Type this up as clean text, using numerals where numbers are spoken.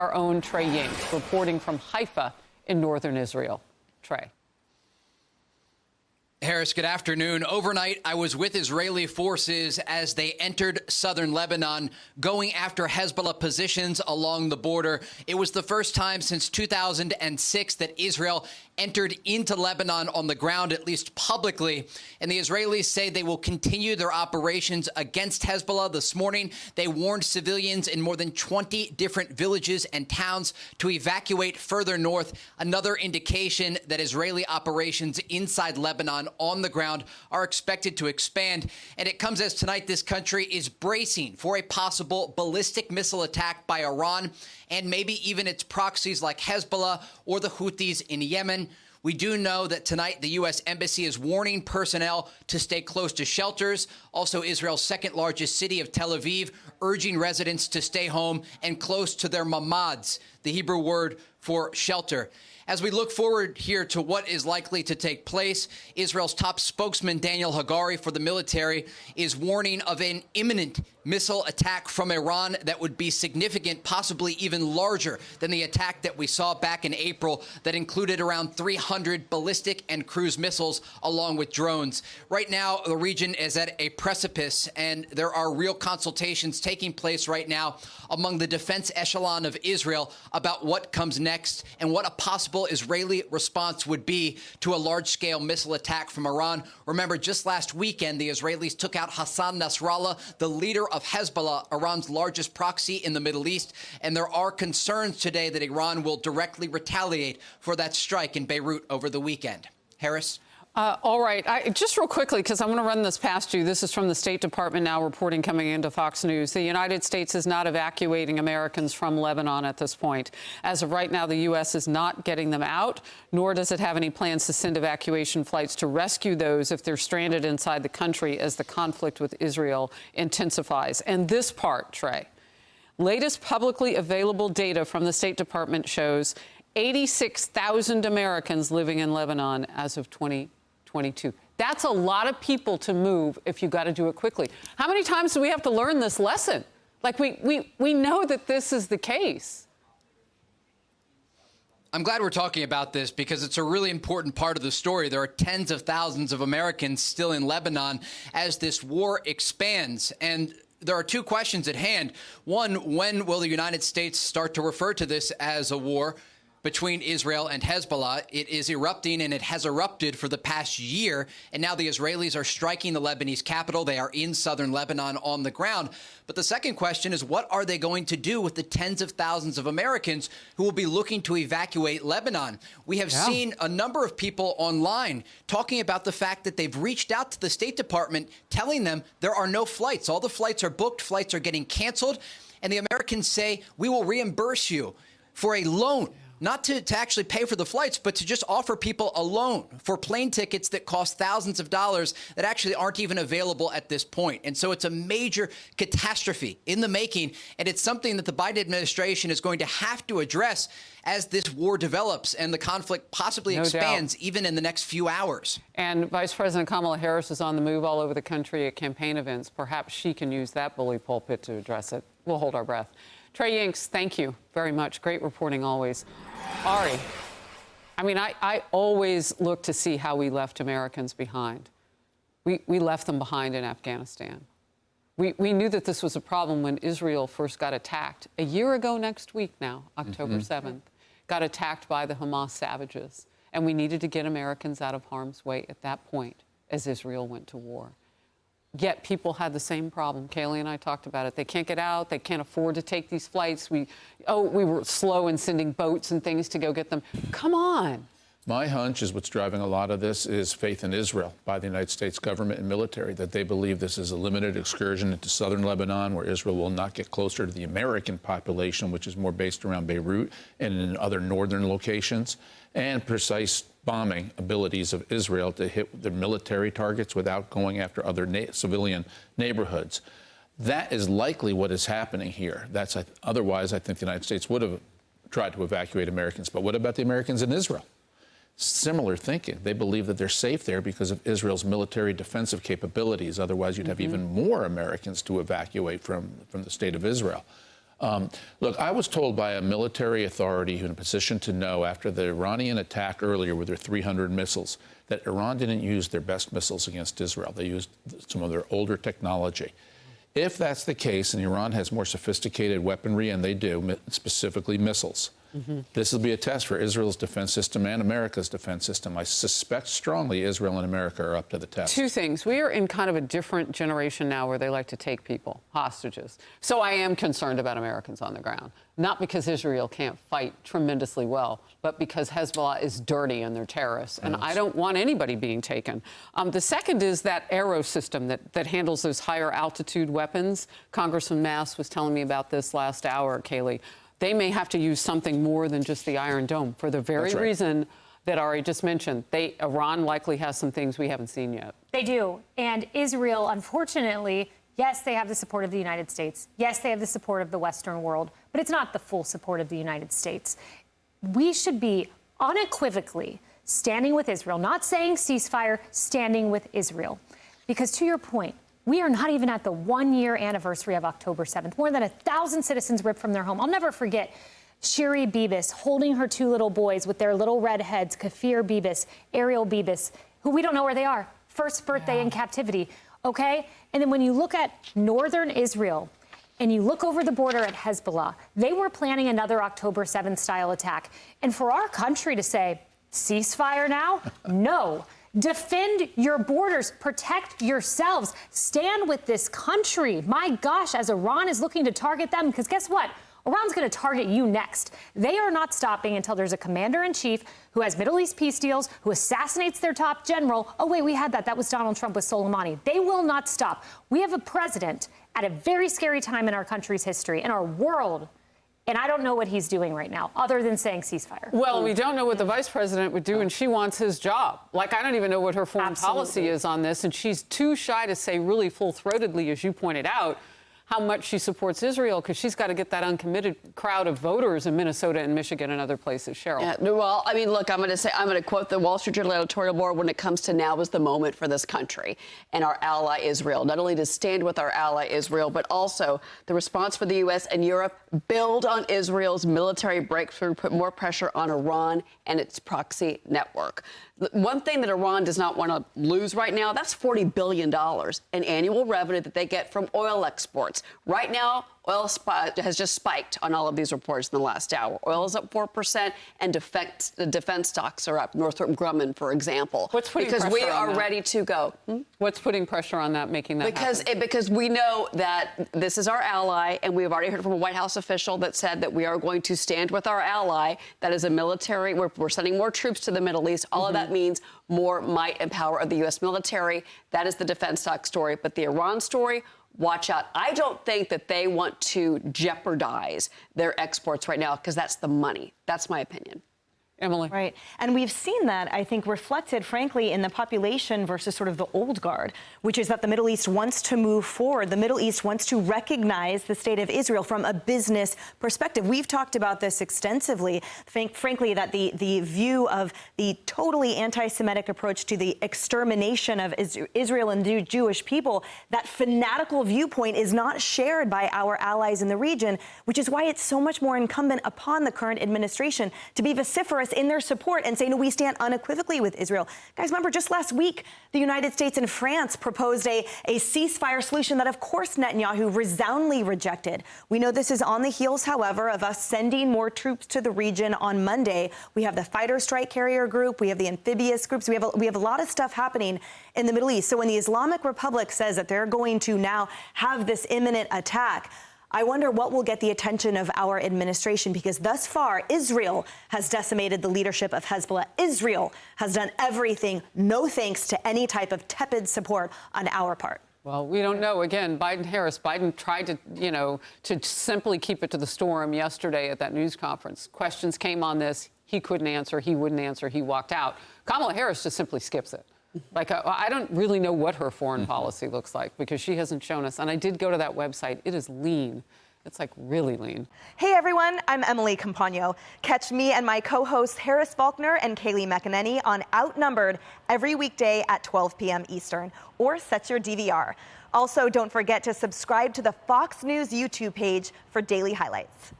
Our own Trey Yingst, reporting from Haifa in northern Israel. Trey. Harris, good afternoon. Overnight, I was with Israeli forces as they entered southern Lebanon, going after Hezbollah positions along the border. It was the first time since 2006 that Israel entered into Lebanon on the ground, at least publicly. And the Israelis say they will continue their operations against Hezbollah. This morning, they warned civilians in more than 20 different villages and towns to evacuate further north. Another indication that Israeli operations inside Lebanon on the ground are expected to expand. And it comes as tonight this country is bracing for a possible ballistic missile attack by Iran and maybe even its proxies like Hezbollah or the Houthis in Yemen. We do know that tonight the U.S. Embassy is warning personnel to stay close to shelters. Also, Israel's second largest city of Tel Aviv, urging residents to stay home and close to their mamads, the Hebrew word for shelter. As we look forward here to what is likely to take place, Israel's top spokesman, Daniel Hagari, for the military, is warning of an imminent missile attack from Iran that would be significant, possibly even larger than the attack that we saw back in April that included around 300 ballistic and cruise missiles along with drones. Right now, the region is at a precipice, and there are real consultations taking place right now among the defense echelon of Israel about what comes next and what a possible Israeli response would be to a large-scale missile attack from Iran. Remember, just last weekend, the Israelis took out Hassan Nasrallah, the leader of Hezbollah, Iran's largest proxy in the Middle East. And there are concerns today that Iran will directly retaliate for that strike in Beirut over the weekend. Harris? All right. Just real quickly, because I want to run this past you. This is from the State Department now reporting coming into Fox News. The United States is not evacuating Americans from Lebanon at this point. As of right now, the U.S. is not getting them out, nor does it have any plans to send evacuation flights to rescue those if they're stranded inside the country as the conflict with Israel intensifies. And this part, Trey, latest publicly available data from the State Department shows 86,000 Americans living in Lebanon as of 2022. That's a lot of people to move if you got to do it quickly. How many times do we have to learn this lesson? Like, we know that this is the case. I'm glad we're talking about this because it's a really important part of the story. There are tens of thousands of Americans still in Lebanon as this war expands. And there are two questions at hand. One, when will the United States start to refer to this as a war between Israel and Hezbollah? It is erupting, and it has erupted for the past year. And now the Israelis are striking the Lebanese capital. They are in southern Lebanon on the ground. But the second question is, what are they going to do with the tens of thousands of Americans who will be looking to evacuate Lebanon? We have seen a number of people online talking about the fact that they've reached out to the State Department, telling them there are no flights. All the flights are booked. Flights are getting canceled. And the Americans say, we will reimburse you for a loan. Not to actually pay for the flights, but to just offer people a loan for plane tickets that cost thousands of dollars that actually aren't even available at this point. And so it's a major catastrophe in the making, and it's something that the Biden administration is going to have to address as this war develops and the conflict possibly expands even in the next few hours. And Vice President Kamala Harris is on the move all over the country at campaign events. Perhaps she can use that bully pulpit to address it. We'll hold our breath. Trey Yingst, thank you very much. Great reporting always. Ari, I mean, I always look to see how we left Americans behind. We left them behind in Afghanistan. We knew that this was a problem when Israel first got attacked. A year ago next week now, October 7th, got attacked by the Hamas savages. And we needed to get Americans out of harm's way at that point as Israel went to war. Yet people had the same problem. Kaylee and I talked about it. They can't get out. They can't afford to take these flights. We were slow in sending boats and things to go get them. Come on. My hunch is what's driving a lot of this is faith in Israel by the United States government and military, that they believe this is a limited excursion into southern Lebanon where Israel will not get closer to the American population, which is more based around Beirut and in other northern locations, and precise bombing abilities of Israel to hit their military targets without going after other civilian neighborhoods. That is likely what is happening here. Otherwise, I think the United States would have tried to evacuate Americans. But what about the Americans in Israel? Similar thinking. They believe that they're safe there because of Israel's military defensive capabilities. Otherwise, you'd have even more Americans to evacuate from the state of Israel. Look, I was told by a military authority who in a position to know after the Iranian attack earlier with their 300 missiles that Iran didn't use their best missiles against Israel. They used some of their older technology. If that's the case, and Iran has more sophisticated weaponry, and they do, specifically missiles, this will be a test for Israel's defense system and America's defense system. I suspect strongly Israel and America are up to the test. Two things. We are in kind of a different generation now where they like to take people, hostages. So I am concerned about Americans on the ground, not because Israel can't fight tremendously well, but because Hezbollah is dirty and they're terrorists. And I don't want anybody being taken. The second is that Arrow system that handles those higher altitude weapons. Congressman Mass was telling me about this last hour, Kayleigh. They may have to use something more than just the Iron Dome for the very reason that Ari just mentioned. Iran likely has some things we haven't seen yet. They do. And Israel, unfortunately, yes, they have the support of the United States. Yes, they have the support of the Western world, but it's not the full support of the United States. We should be unequivocally standing with Israel, not saying ceasefire, standing with Israel. Because to your point, we are not even at the 1-year anniversary of October 7th. More than 1,000 citizens ripped from their home. I'll never forget Shiri Bibas holding her 2 little boys with their little red heads, Kafir Bibas, Ariel Bibas, who we don't know where they are. First birthday in captivity, okay? And then when you look at northern Israel and you look over the border at Hezbollah, they were planning another October 7th style attack. And for our country to say, ceasefire now? No. Defend your borders, protect yourselves, stand with this country. My gosh, as Iran is looking to target them, because guess what? Iran's going to target you next. They are not stopping until there's a commander-in-chief who has Middle East peace deals, who assassinates their top general. Oh, wait, we had that. That was Donald Trump with Soleimani. They will not stop. We have a president at a very scary time in our country's history, in our world. And I don't know what he's doing right now, other than saying ceasefire. Well, we don't know what the vice president would do, and she wants his job. Like, I don't even know what her foreign policy is on this, and she's too shy to say really full-throatedly, as you pointed out, how much she supports Israel, because she's got to get that uncommitted crowd of voters in Minnesota and Michigan and other places. Cheryl. Yeah, well, I mean, look, I'm going to quote the Wall Street Journal editorial board when it comes to now is the moment for this country and our ally Israel, not only to stand with our ally Israel, but also the response for the U.S. and Europe, build on Israel's military breakthrough, put more pressure on Iran and its proxy network. One thing that Iran does not want to lose right now, that's $40 billion in annual revenue that they get from oil exports. Right now, oil has just spiked on all of these reports in the last hour. Oil is up 4%, and the defense stocks are up. Northrop Grumman, for example. What's putting because we pressure on are that? Ready to go. What's putting pressure on that, making that happen? Because we know that this is our ally, and we've already heard from a White House official that said that we are going to stand with our ally. That is a military. We're sending more troops to the Middle East. All of that means more might and power of the U.S. military. That is the defense stock story. But the Iran story, watch out. I don't think that they want to jeopardize their exports right now because that's the money. That's my opinion. Emily. Right. And we've seen that, I think, reflected, frankly, in the population versus sort of the old guard, which is that the Middle East wants to move forward. The Middle East wants to recognize the state of Israel from a business perspective. We've talked about this extensively. Frankly, that the view of the totally anti-Semitic approach to the extermination of Israel and Jewish people, that fanatical viewpoint is not shared by our allies in the region, which is why it's so much more incumbent upon the current administration to be vociferous in their support and say, no, we stand unequivocally with Israel. Guys, remember, just last week, the United States and France proposed a ceasefire solution that, of course, Netanyahu resoundingly rejected. We know this is on the heels, however, of us sending more troops to the region on Monday. We have the fighter strike carrier group. We have the amphibious groups. We have a lot of stuff happening in the Middle East. So when the Islamic Republic says that they're going to now have this imminent attack, I wonder what will get the attention of our administration, because thus far, Israel has decimated the leadership of Hezbollah. Israel has done everything, no thanks to any type of tepid support on our part. Well, we don't know. Again, Biden-Harris. Biden tried to simply keep it to the storm yesterday at that news conference. Questions came on this. He couldn't answer. He wouldn't answer. He walked out. Kamala Harris just simply skips it. Like, I don't really know what her foreign policy looks like because she hasn't shown us. And I did go to that website. It is lean. It's like really lean. Hey everyone, I'm Emily Campagno. Catch me and my co-hosts Harris Faulkner and Kaylee McEnany on Outnumbered every weekday at 12 p.m. Eastern, or set your DVR. Also, don't forget to subscribe to the Fox News YouTube page for daily highlights.